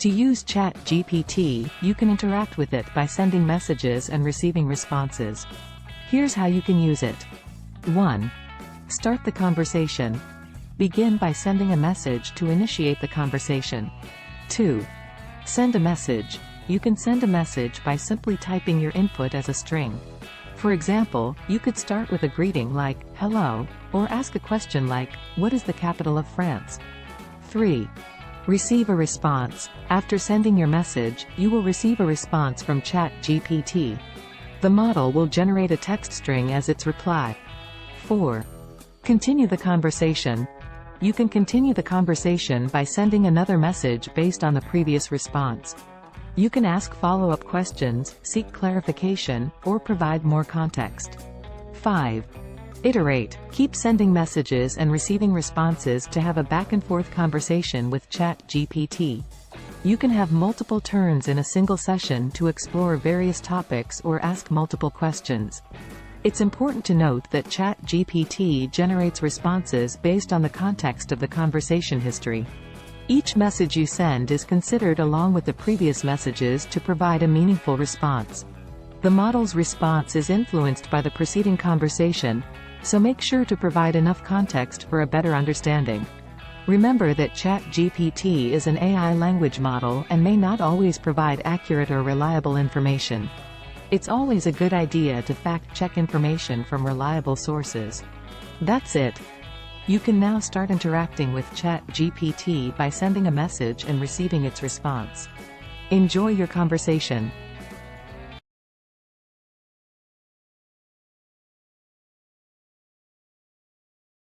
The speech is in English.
To use Chat GPT, you can interact with it by sending messages and receiving responses. Here's how you can use it. 1. Start the conversation. Begin by sending a message to initiate the conversation. 2. Send a message. You can send a message by simply typing your input as a string. For example, you could start with a greeting like, "Hello," or ask a question like, "What is the capital of France?" 3. Receive a response. After sending your message, you will receive a response from Chat GPT. The model will generate a text string as its reply. 4. Continue the conversation. You can continue the conversation by sending another message based on the previous response. You can ask follow-up questions, seek clarification, or provide more context. 5. Iterate. Keep sending messages and receiving responses to have a back-and-forth conversation with Chat GPT. You can have multiple turns in a single session to explore various topics or ask multiple questions. It's important to note that Chat GPT generates responses based on the context of the conversation history. Each message you send is considered along with the previous messages to provide a meaningful response. The model's response is influenced by the preceding conversation, so make sure to provide enough context for a better understanding. Remember that Chat GPT is an AI language model and may not always provide accurate or reliable information. It's always a good idea to fact-check information from reliable sources. That's it. You can now start interacting with Chat GPT by sending a message and receiving its response. Enjoy your conversation.